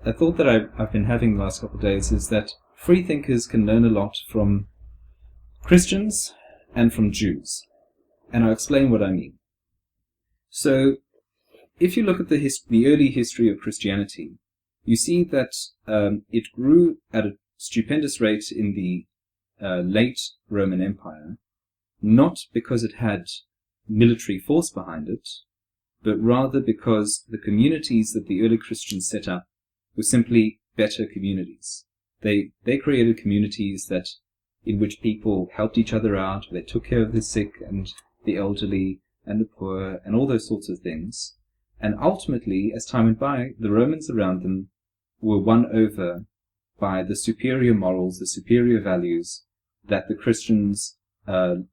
a thought that I've been having the last couple of days is that free thinkers can learn a lot from Christians and from Jews. And I'll explain what I mean. So, if you look at the early history of Christianity, you see that it grew at a stupendous rate in the late Roman Empire, not because it had military force behind it, but rather because the communities that the early Christians set up were simply better communities. They created communities in which people helped each other out, they took care of the sick and the elderly and the poor and all those sorts of things. And ultimately, as time went by, the Romans around them were won over by the superior morals, the superior values that the Christians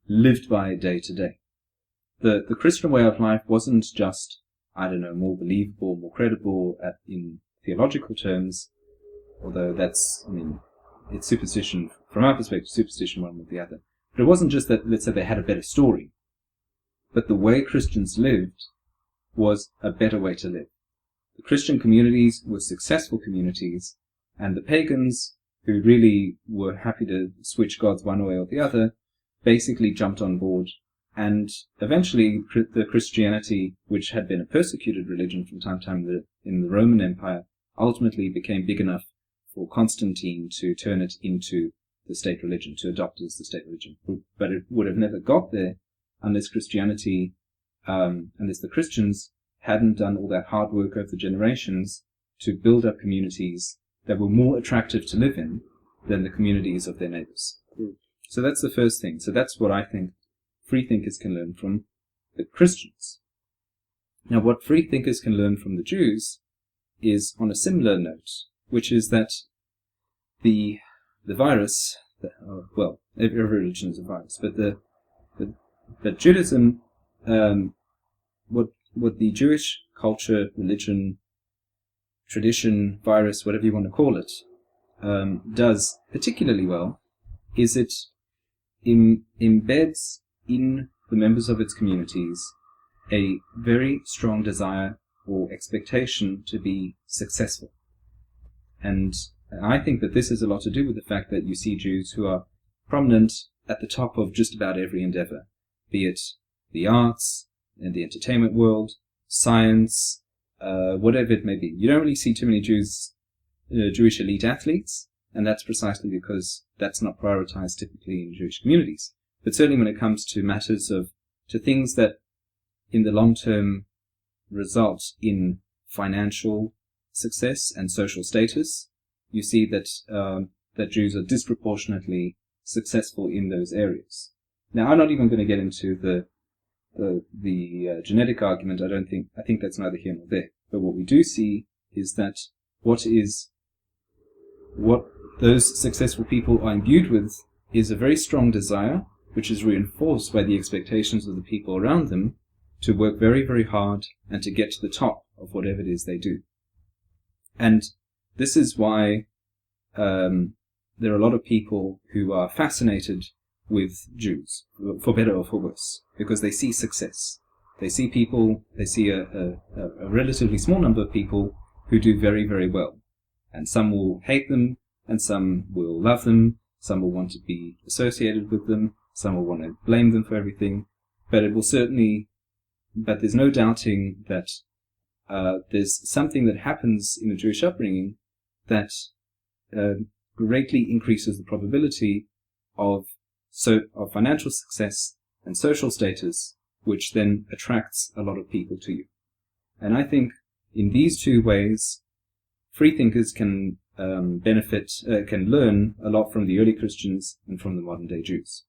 lived by day to day. The Christian way of life wasn't just, more believable, more credible in theological terms, although it's superstition, from our perspective, superstition one with the other. But it wasn't just that, let's say, they had a better story, but the way Christians lived was a better way to live. The Christian communities were successful communities, and the pagans, who really were happy to switch gods one way or the other, basically jumped on board. And eventually, the Christianity, which had been a persecuted religion from time to time in the Roman Empire, ultimately became big enough for Constantine to turn it into the state religion, to adopt it as the state religion. But it would have never got there unless the Christians hadn't done all that hard work over the generations to build up communities that were more attractive to live in than the communities of their neighbors. So that's the first thing. So that's what I think free thinkers can learn from the Christians. Now, what free thinkers can learn from the Jews is on a similar note, which is that the virus, every religion is a virus, but Judaism, what the Jewish culture, religion, tradition, virus, whatever you want to call it, does particularly well, is it embeds in the members of its communities a very strong desire or expectation to be successful. And I think that this has a lot to do with the fact that you see Jews who are prominent at the top of just about every endeavor, be it the arts and the entertainment world, science, whatever it may be. You don't really see too many Jewish elite athletes, and that's precisely because that's not prioritized typically in Jewish communities. But certainly when it comes to matters to things that in the long term result in financial success and social status, you see that Jews are disproportionately successful in those areas. Now, I'm not even going to get into the genetic argument. I think that's neither here nor there. But what we do see is that what those successful people are imbued with is a very strong desire, which is reinforced by the expectations of the people around them, to work very, very hard and to get to the top of whatever it is they do. And this is why there are a lot of people who are fascinated with Jews, for better or for worse, because they see success. They see a relatively small number of people who do very, very well. And some will hate them, and some will love them, some will want to be associated with them, some will want to blame them for everything. But there's no doubting that there's something that happens in the Jewish upbringing that greatly increases the probability of financial success and social status, which then attracts a lot of people to you. And I think in these two ways, free thinkers can learn a lot from the early Christians and from the modern day Jews.